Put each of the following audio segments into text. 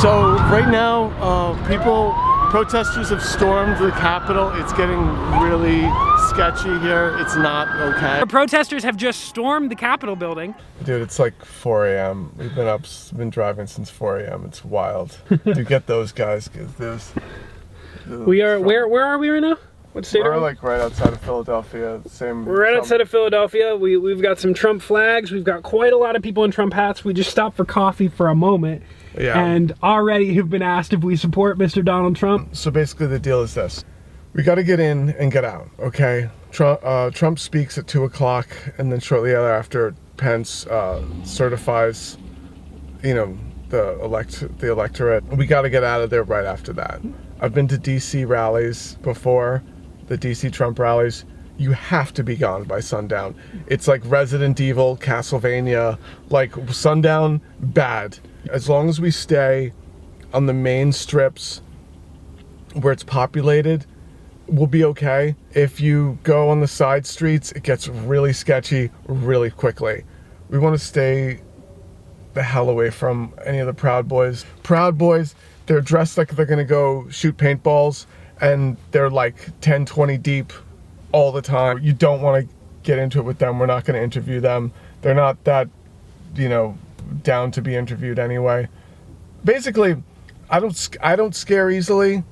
So right now, protesters have stormed the Capitol. It's getting really sketchy here. It's not okay. The protesters have just stormed the Capitol building. Dude, it's like 4 a.m. We've been driving since 4 a.m. It's wild. To get those guys, because there's... We are, where are we right now? What state are we? We're like right outside of Philadelphia. We're right outside of Philadelphia. We've got some Trump flags. We've got quite a lot of people in Trump hats. We just stopped for coffee for a moment. Yeah. And already have been asked if we support Mr. Donald Trump. So basically the deal is this. We got to get in and get out, okay? Trump speaks at 2 o'clock, and then shortly thereafter, Pence certifies, you know, the electorate. We got to get out of there right after that. I've been to DC rallies before, the DC Trump rallies. You have to be gone by sundown. It's like Resident Evil, Castlevania, like sundown, bad. As long as we stay on the main strips where it's populated, we'll be okay. If you go on the side streets, it gets really sketchy really quickly. We want to stay the hell away from any of the Proud Boys. Proud Boys, they're dressed like they're gonna go shoot paintballs, and they're like 10, 20 deep all the time. You don't want to get into it with them. We're not going to interview them. They're not that, you know, down to be interviewed anyway. Basically, I don't scare easily.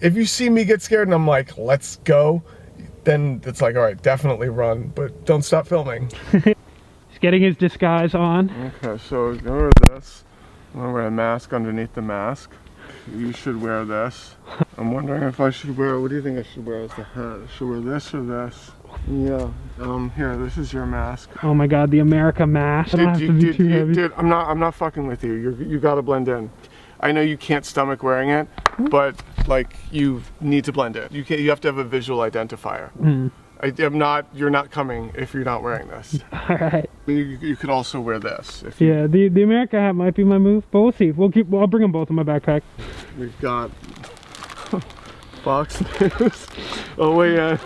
If you see me get scared and I'm like, let's go, then it's like, all right, definitely run, but don't stop filming. He's getting his disguise on. Okay, so ignore this. I'm gonna wear a mask underneath the mask. You should wear this. I'm wondering if I should wear, what do you think I should wear as the hat? I should wear this or this? Yeah, here, this is your mask. Oh my God, the America mask. I don't have to be too heavy. Dude, I'm not fucking with you. You gotta blend in. I know you can't stomach wearing it, but like you need to blend it. You have to have a visual identifier. You're not coming if you're not wearing this. All right. You could also wear this. If yeah, the America hat might be my move, but we'll see. I'll bring them both in my backpack. We've got Fox News, OAN,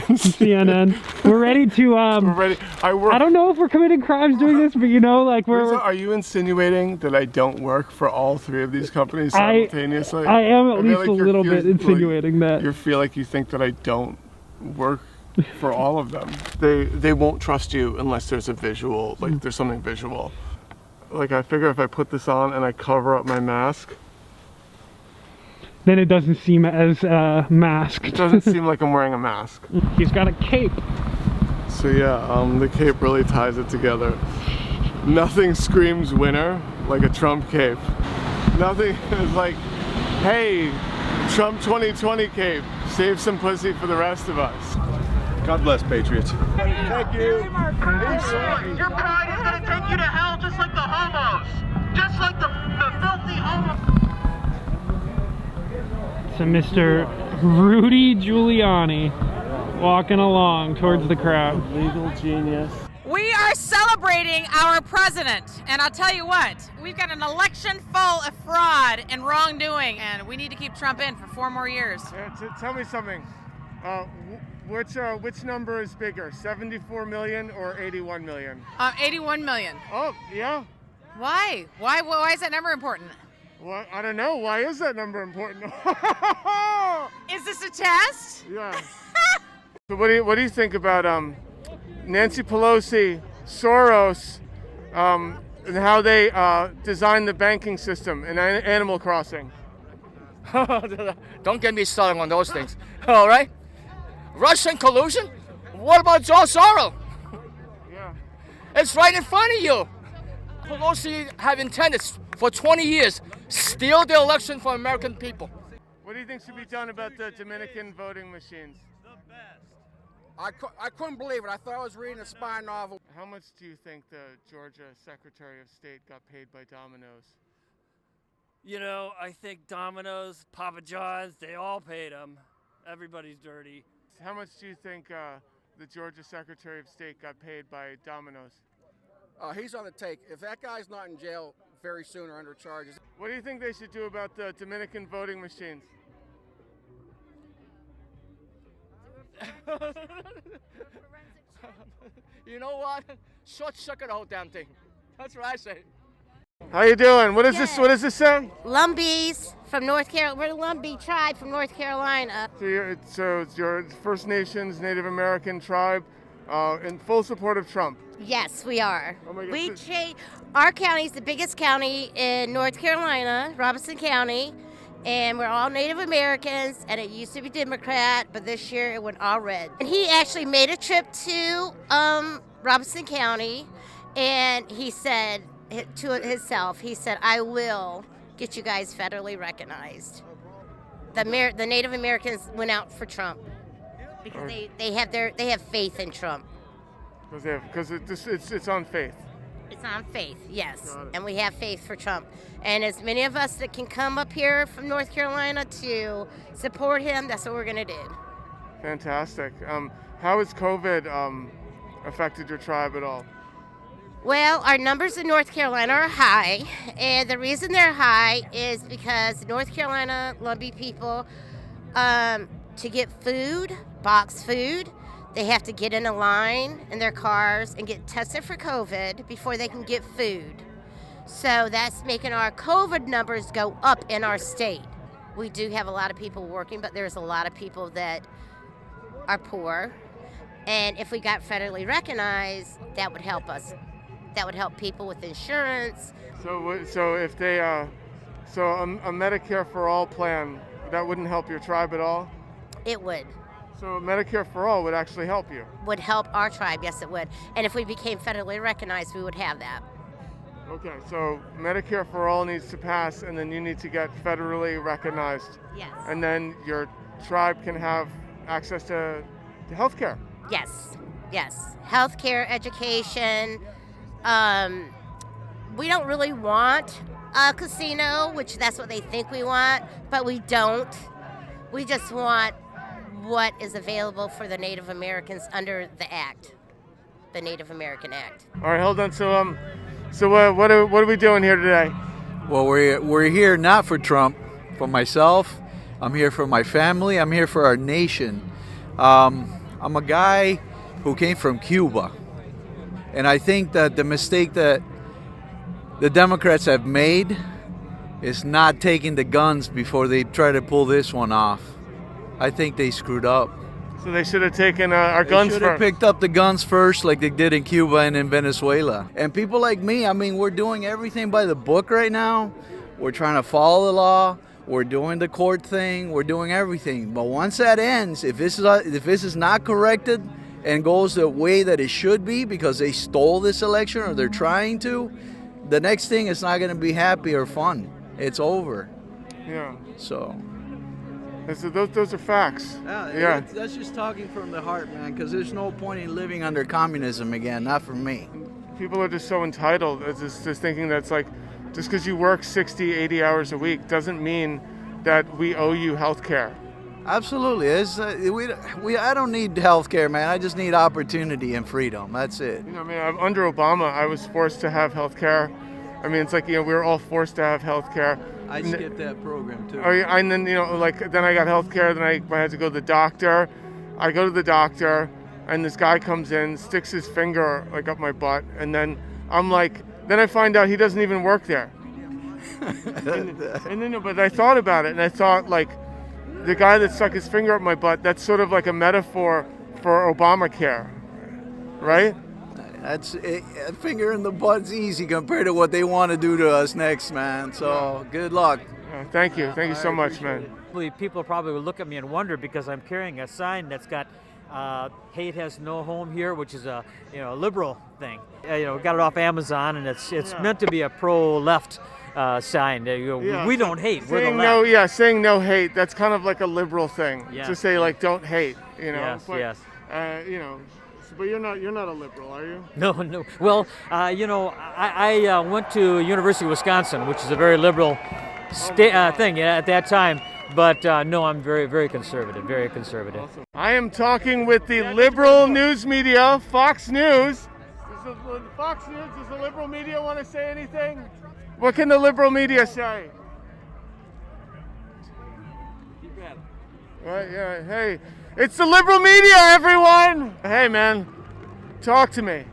CNN. We're ready to. We're ready. I don't know if we're committing crimes doing this, but you know, like Are you insinuating that I don't work for all three of these companies simultaneously? I am at least like a little bit insinuating that. You feel like you think that I don't work for all of them. They won't trust you unless there's a visual, like there's something visual. Like I figure if I put this on and I cover up my mask, then it doesn't seem as masked. It doesn't seem like I'm wearing a mask. He's got a cape. So yeah, the cape really ties it together. Nothing screams winner like a Trump cape. Nothing is like, hey, Trump 2020 cape, save some pussy for the rest of us. God bless Patriots. Thank you. Your pride is gonna take you to hell just like the homos. Just like the filthy homos. So Mr. Rudy Giuliani walking along towards the crowd. Legal genius. We are celebrating our president, and I'll tell you what, we've got an election full of fraud and wrongdoing, and we need to keep Trump in for 4 more years. Tell me something. Which number is bigger, 74 million or 81 million? 81 million. Oh, yeah. Why? Why is that number important? Well, I don't know. Why is that number important? Is this a test? Yeah. So what do you think about Nancy Pelosi, Soros, and how they designed the banking system in Animal Crossing? Don't get me started on those things. All right? Russian collusion? What about Joe Soros? Yeah. It's right in front of you. Pelosi have intended for 20 years steal the election from American people. What do you think should be done about the Dominican voting machines? The best. I couldn't believe it. I thought I was reading a spy novel. How much do you think the Georgia Secretary of State got paid by Domino's? You know, I think Domino's, Papa John's, they all paid him. Everybody's dirty. How much do you think the Georgia Secretary of State got paid by Domino's? He's on the take. If that guy's not in jail very soon or under charges. What do you think they should do about the Dominican voting machines? You know what? Short circuit the whole damn thing. That's what I say. How you doing? What is this? What does this say? Lumbees from North Carolina. We're the Lumbee tribe from North Carolina. So it's your First Nations Native American tribe in full support of Trump. Yes, we are. Oh my God. Our county is the biggest county in North Carolina, Robinson County, and we're all Native Americans, and it used to be Democrat, but this year it went all red. And he actually made a trip to Robinson County, and he said to himself, he said, I will get you guys federally recognized. The Native Americans went out for Trump because they have faith in Trump. Because it's on faith. It's on faith, yes, and we have faith for Trump. And as many of us that can come up here from North Carolina to support him, that's what we're going to do. Fantastic. How has COVID affected your tribe at all? Well, our numbers in North Carolina are high, and the reason they're high is because North Carolina Lumbee people, to get food, box food, they have to get in a line in their cars and get tested for COVID before they can get food. So that's making our COVID numbers go up in our state. We do have a lot of people working, but there's a lot of people that are poor, and if we got federally recognized, that would help us. That would help people with insurance. So if they, a Medicare for All plan, that wouldn't help your tribe at all? It would. So Medicare for All would actually help you? Would help our tribe, yes it would. And if we became federally recognized, we would have that. Okay, so Medicare for All needs to pass, and then you need to get federally recognized. Yes. And then your tribe can have access to health care. Yes, yes. Health care, education. We don't really want a casino, which that's what they think we want, but we don't. We just want what is available for the Native Americans under the Act, the Native American Act. All right, hold on. So what are we doing here today? Well, we're here not for Trump, for myself. I'm here for my family. I'm here for our nation. I'm a guy who came from Cuba. And I think that the mistake that the Democrats have made is not taking the guns before they try to pull this one off. I think they screwed up. So they should have taken our guns first. They should have picked up the guns first like they did in Cuba and in Venezuela. And people like me, I mean, we're doing everything by the book right now. We're trying to follow the law. We're doing the court thing. We're doing everything. But once that ends, if this is not corrected and goes the way that it should be because they stole this election or they're trying to, the next thing is not going to be happy or fun. It's over. Yeah. So. Those are facts. Yeah. That's just talking from the heart, man, because there's no point in living under communism again, not for me. People are just so entitled. It's just thinking that's like, just because you work 60, 80 hours a week doesn't mean that we owe you health care. Absolutely. I don't need health care, man. I just need opportunity and freedom. That's it. You know, I mean, under Obama, I was forced to have health care. I mean, it's like, we were all forced to have health care. I skipped that program, too. Oh, yeah, and then, then I got health care. Then I had to go to the doctor. I go to the doctor, and this guy comes in, sticks his finger, up my butt, and then I'm like, then I find out he doesn't even work there. and then, but I thought about it, and I thought, the guy that stuck his finger up my butt, that's sort of like a metaphor for Obamacare, right? That's a finger in the butt's easy compared to what they want to do to us next, man. So good luck. Thank you so much, man. People probably will look at me and wonder because I'm carrying a sign that's got "Hate has no home here," which is a liberal thing. We got it off Amazon, and it's meant to be a pro-left sign. We don't hate. We're the left. Saying no hate. That's kind of like a liberal thing to say, don't hate. Yes. But you're not a liberal, are you? No. Well, I went to University of Wisconsin, which is a very liberal thing at that time. But no, I'm very, very conservative. Very conservative. Awesome. I am talking with the liberal news media, Fox News. Fox News, does the liberal media want to say anything? What can the liberal media say? Right, yeah. Hey, it's the liberal media, everyone. Hey, man, talk to me.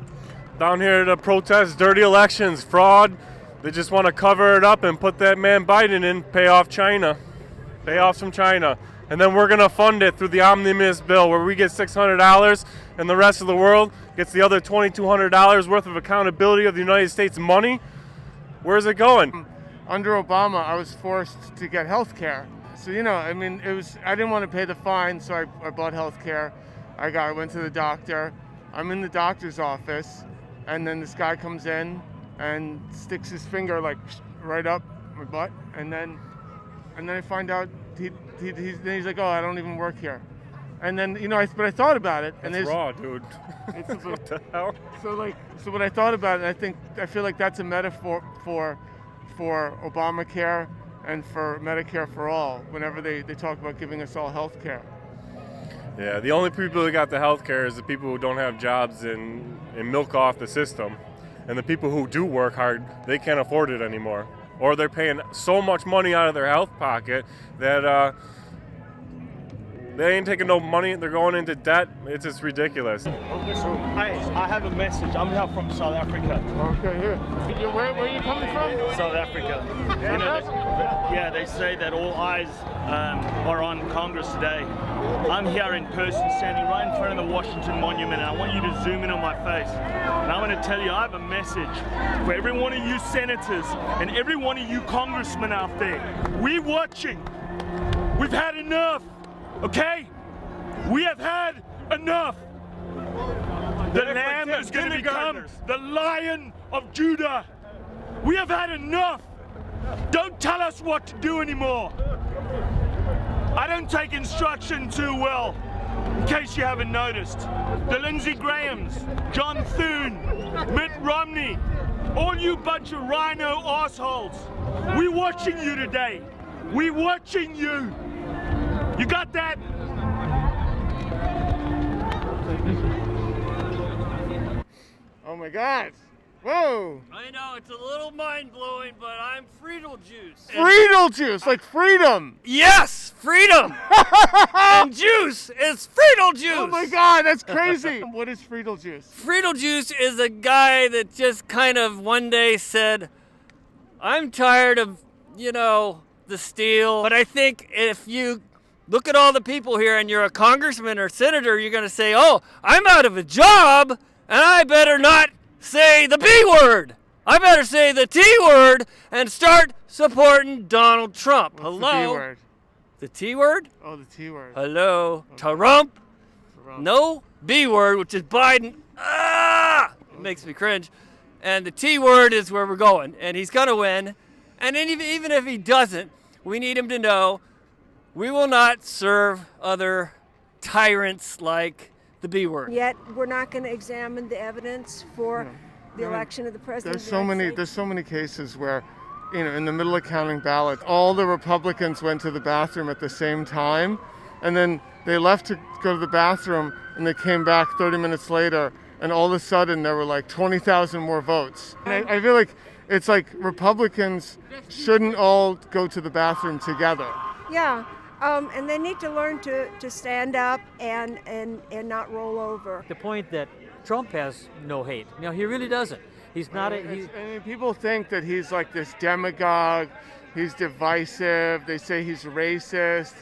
Down here to protest dirty elections, fraud, They just want to cover it up and put that man Biden in, pay off China. Pay off some China. And then we're going to fund it through the omnibus bill where we get $600 and the rest of the world gets the other $2,200 worth of accountability of the United States money. Where's it going? Under Obama, I was forced to get health care. So, you know, I mean, I didn't want to pay the fine, so I bought health care. I went to the doctor. I'm in the doctor's office, and then this guy comes in and sticks his finger like right up my butt, and then I find out he's like, oh, I don't even work here. And then, you know, but I thought about it. And it's raw, dude. What the hell? So when I thought about it, I feel like that's a metaphor for Obamacare and for Medicare for all, whenever they talk about giving us all health care. Yeah, the only people who got the health care is the people who don't have jobs and milk off the system. And the people who do work hard, they can't afford it anymore. Or they're paying so much money out of their health pocket that they ain't taking no money, they're going into debt. It's just ridiculous. I have a message. I'm here from South Africa. Okay, here. Where are you coming from? South Africa. You know, they say that all eyes are on Congress today. I'm here in person, standing right in front of the Washington Monument, and I want you to zoom in on my face. And I want to tell you, I have a message for every one of you senators and every one of you congressmen out there. We're watching. We've had enough. Okay? We have had enough. The Lamb is going to become the Lion of Judah. We have had enough. Don't tell us what to do anymore. I don't take instruction too well, in case you haven't noticed. The Lindsey Grahams, John Thune, Mitt Romney, all you bunch of rhino assholes. We're watching you today. We're watching you. You got that? Oh my God. Whoa. I know, it's a little mind-blowing, but I'm Friedel juice. Friedel juice, like freedom. Yes, freedom. And juice is Friedel juice. Oh my God, that's crazy. What is Friedel juice? Friedel juice is a guy that just kind of one day said, I'm tired of, the steal. But I think if you look at all the people here and you're a congressman or senator, you're going to say, oh, I'm out of a job and I better not say the B word. I better say the T word and start supporting Donald Trump. What's Hello? The B word? The T word? Oh, the T word. Hello? Okay. Trump? No. B word, which is Biden. It makes me cringe. And the T word is where we're going. And he's going to win. And even if he doesn't, we need him to know we will not serve other tyrants like the B word. Yet we're not going to examine the evidence for the election of the president. There's so many cases where, in the middle of counting ballots, all the Republicans went to the bathroom at the same time, and then they left to go to the bathroom, and they came back 30 minutes later, and all of a sudden there were like 20,000 more votes. And I feel like it's like Republicans shouldn't all go to the bathroom together. Yeah. And they need to learn to stand up and not roll over. The point that Trump has no hate. He really doesn't. He's not people think that he's like this demagogue, he's divisive, they say he's racist,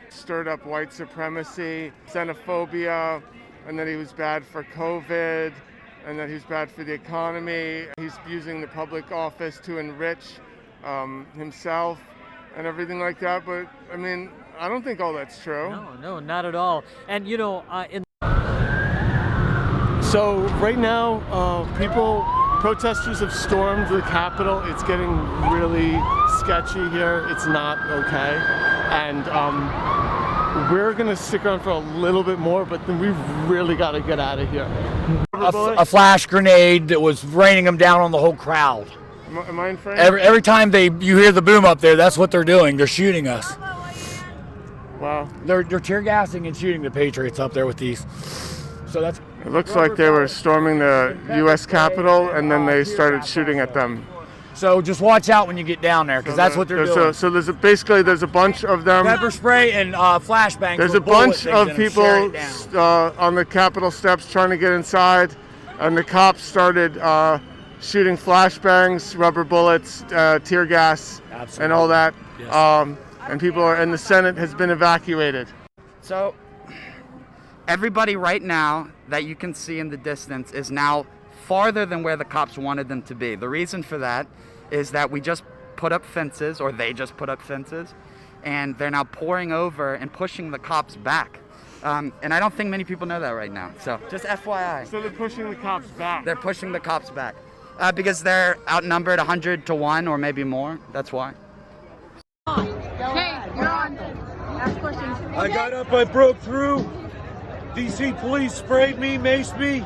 stirred up white supremacy, xenophobia, and that he was bad for COVID, and that he's bad for the economy. He's using the public office to enrich himself and everything like that, but I don't think all that's true. No, not at all. And So right now, protesters have stormed the Capitol. It's getting really sketchy here. It's not okay. And we're gonna stick around for a little bit more, but then we've really got to get out of here. A flash grenade that was raining them down on the whole crowd. Am I in frame? Every time you hear the boom up there, that's what they're doing. They're shooting us. Wow. They're tear gassing and shooting the Patriots up there with these. So that's. It looks like they were storming the U.S. Capitol, and then they started shooting at them. So just watch out when you get down there, because that's what they're doing. So there's a bunch of them. Pepper spray and flashbangs. There's a bunch of people on the Capitol steps trying to get inside, and the cops started shooting flashbangs, rubber bullets, tear gas, and all that. Yes. And people are, and the Senate has been evacuated. So everybody right now that you can see in the distance is now farther than where the cops wanted them to be. The reason for that is that we just put up fences, or they just put up fences, and they're now pouring over and pushing the cops back. And I don't think many people know that right now. So just FYI. So they're pushing the cops back. They're pushing the cops back because they're outnumbered 100 to 1 or maybe more. That's why. Hey, you're on. Ask questions. I got up, I broke through. DC police sprayed me, maced me,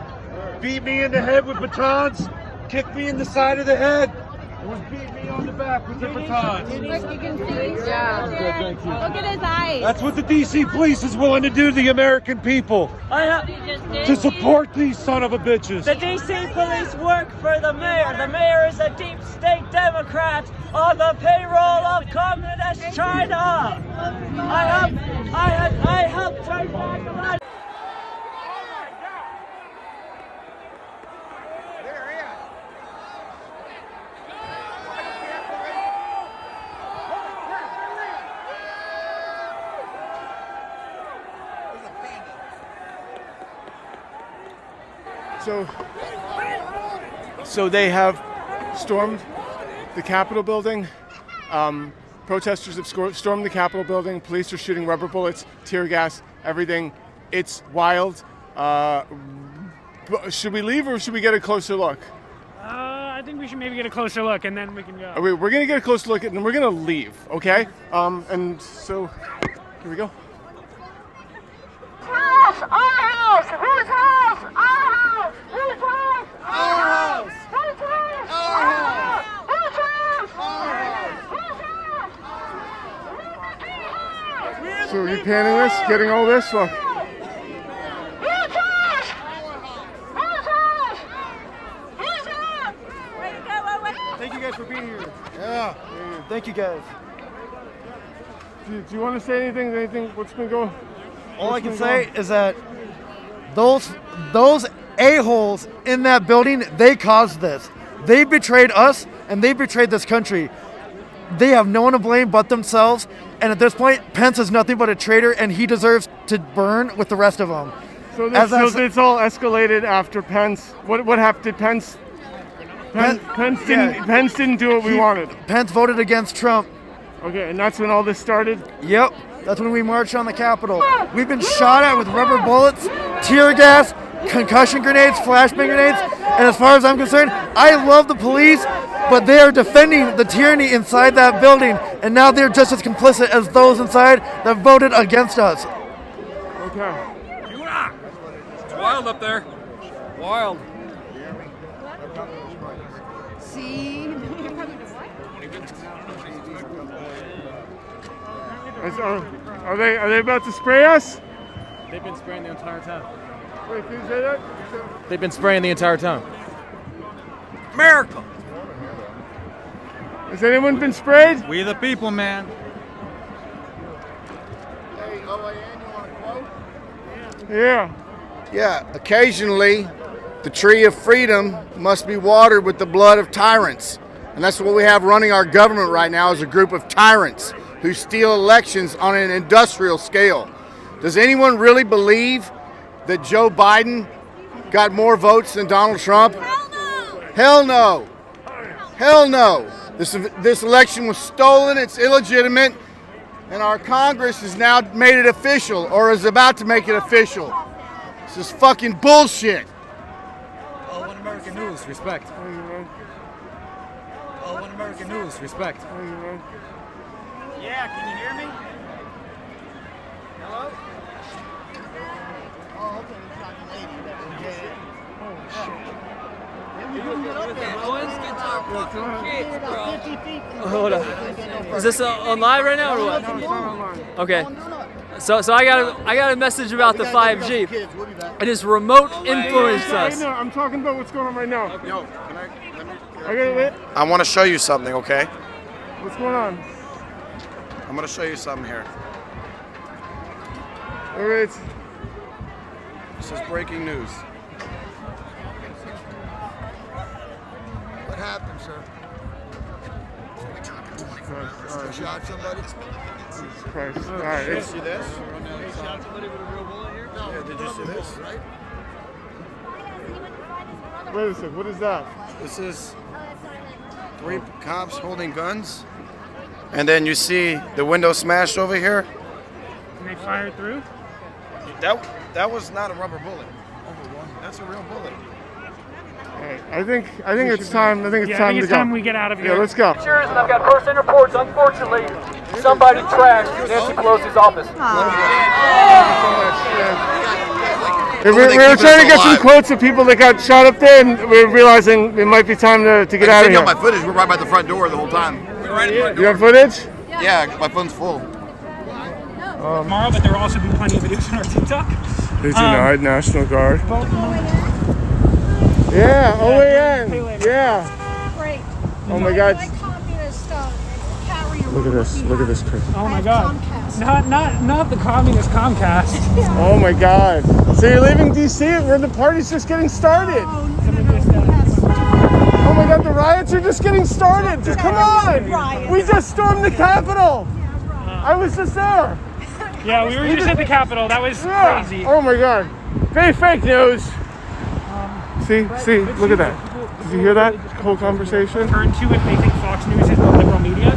beat me in the head with batons, kicked me in the side of the head, and was beating me on the back with the batons. Look, you can see. Yeah. Good, thank you. Look at his eyes. That's what the DC police is willing to do to the American people. To support these son of a bitches. The DC police work for the mayor. The mayor is a deep state Democrat on the payroll of communist China. I helped fight back the right. So they have stormed the Capitol building. Protesters have stormed the Capitol building. Police are shooting rubber bullets, tear gas, everything. It's wild. Should we leave or should we get a closer look? I think we should maybe get a closer look and then we can go. We're going to get a closer look and then we're going to leave, okay? And so, here we go. House! Our house! Whose house? Our house! Whose house? Our house! Whose house? Our house! Whose house? Our house! So are you panning this, getting all this? Look. Whose house? Whose house? Whose house? Thank you guys for being here. Yeah. Thank you guys. Do you want to say anything? What's been going on? All I can say is that those a-holes in that building, they caused this. They betrayed us and they betrayed this country. They have no one to blame but themselves. And at this point, Pence is nothing but a traitor and he deserves to burn with the rest of them. So it's all escalated after Pence. What happened? Did Pence didn't do what we wanted. Pence voted against Trump. Okay, and that's when all this started? Yep. That's when we marched on the Capitol. We've been shot at with rubber bullets, tear gas, concussion grenades, flashbang grenades. And as far as I'm concerned, I love the police, but they are defending the tyranny inside that building. And now they're just as complicit as those inside that voted against us. Okay. It's wild up there. Wild. See? Are they about to spray us? They've been spraying the entire town. Wait, can you say that? They've been spraying the entire town. America. Has anyone been sprayed? We the people, man. Hey, OAN, you want to quote? Yeah. Yeah, occasionally the tree of freedom must be watered with the blood of tyrants. And that's what we have running our government right now, is a group of tyrants who steal elections on an industrial scale. Does anyone really believe that Joe Biden got more votes than Donald Trump? Hell no. Hell no. This election was stolen, it's illegitimate, and our Congress has now made it official, or is about to make it official. This is fucking bullshit. Oh, One American News, respect. Oh, One American News, respect. Yeah, can you hear me? Hello? Oh, okay. It's not the lady. Hold on. Is this on live right now or what? Okay. So I got a message about the 5G. It has remote influenced us. No, I'm talking about what's going on right now. Yo, I want to show you something, okay? What's going on? I'm going to show you something here. All right. This is breaking news. happened, sir? You shot somebody? Jesus Christ. All right. Did you see this? You shot somebody with a real bullet here? No. Yeah, did you see this? Right? Wait a second. What is that? This is 3 cops holding guns. And then you see the window smashed over here. And they fired through? That was not a rubber bullet. That's a real bullet. I think it's time. I think it's time to go. It's time we get out of here. Yeah, let's go. Pictures, and I've got first-hand reports. Unfortunately, somebody trashed Nancy Pelosi's office. We were trying to get some quotes of people that got shot up there, and we were realizing it might be time to get out of here. I got my footage. We're right by the front door the whole time. You have footage? Yeah, my phone's full. Tomorrow, but there will also be plenty of videos on our TikTok. They denied National Guard. Yeah, OAN. Yeah. Great. Oh my God. Like communist carrier. Look at this. Look at this, Chris. Oh my God. Not the communist Comcast. Oh my God. So you're leaving DC where the party's just getting started. Oh my God, the riots are just getting started. Just come on. We just stormed the Capitol. I was just there. Yeah, we were just at the Capitol. That was crazy. Oh my God. Very fake news. See, look at that. Did you hear that whole conversation? Turn to it, they think Fox News is the liberal media.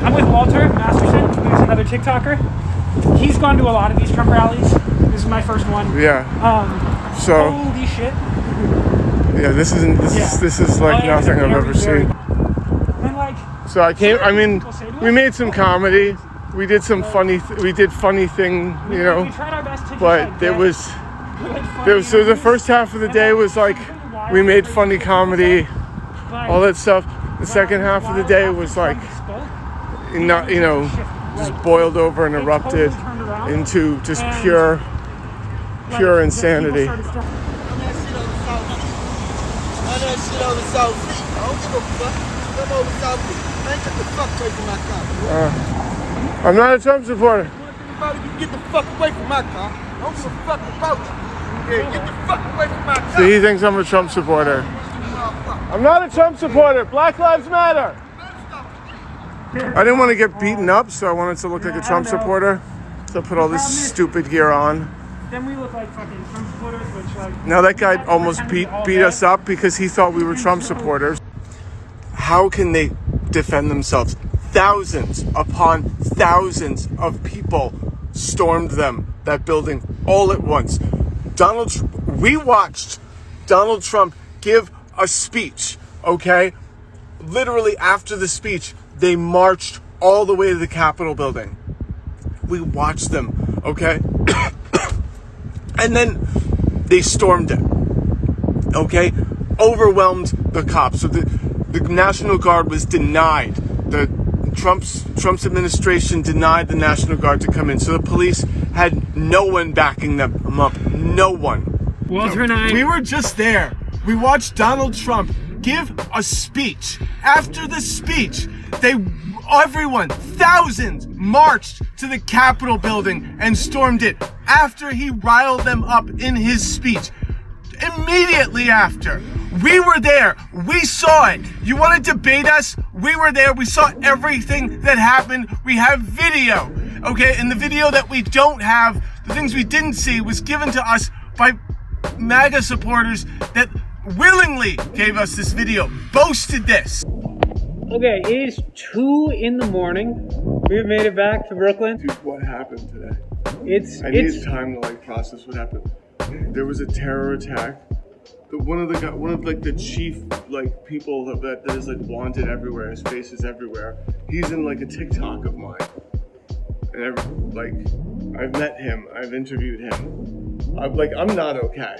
I'm with Walter Masterson, who's another TikToker. He's gone to a lot of these Trump rallies. This is my first one. Yeah. So. Holy shit. Yeah, this is like nothing I've ever seen. And like. So I came. I mean, we made some comedy. We did some funny. We did funny thing, you know. We tried our best to. But there was. So the first half of the day was like we made funny comedy, all that stuff. The second half of the day was like, not, you know, just boiled over and erupted into just pure insanity. I'm not a Trump supporter. Get the fuck away from my car. I don't give a fuck about you. Yeah, get the fuck away from my car. So he thinks I'm a Trump supporter. I'm not a Trump supporter. Black Lives Matter. I didn't want to get beaten up, so I wanted to look like a Trump supporter. So I put all this stupid gear on. Then we look like fucking Trump supporters, which like. Now that guy almost beat us up because he thought we were Trump supporters. How can they defend themselves? Thousands upon thousands of people stormed that building all at once. We watched Donald Trump give a speech, okay? Literally after the speech, they marched all the way to the Capitol building. We watched them, okay? And then they stormed it, okay? Overwhelmed the cops. So the National Guard was denied. Trump's administration denied the National Guard to come in. So the police had no one backing them up. No one. Walter and I. We were just there. We watched Donald Trump give a speech. After the speech, everyone, thousands, marched to the Capitol building and stormed it after he riled them up in his speech. Immediately after. We were there. We saw it. You want to debate us? We were there. We saw everything that happened. We have video. Okay, and the video that we don't have, the things we didn't see, was given to us by MAGA supporters that willingly gave us this video, boasted this. Okay, it is 2 in the morning. We've made it back to Brooklyn. Dude, what happened today? I need time to process what happened. There was a terror attack. One of the chief people that is wanted everywhere. His face is everywhere. He's in a TikTok of mine, and I've met him. I've interviewed him. I'm not okay.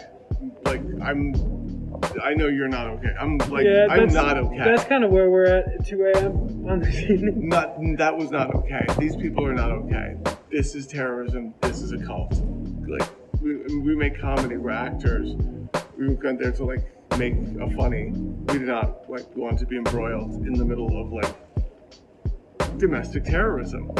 I know you're not okay. I'm not okay. That's kind of where we're at 2 a.m. on this evening. That was not okay. These people are not okay. This is terrorism. This is a cult. We make comedy. We're actors. We went there to make a funny. We did not want to be embroiled in the middle of domestic terrorism.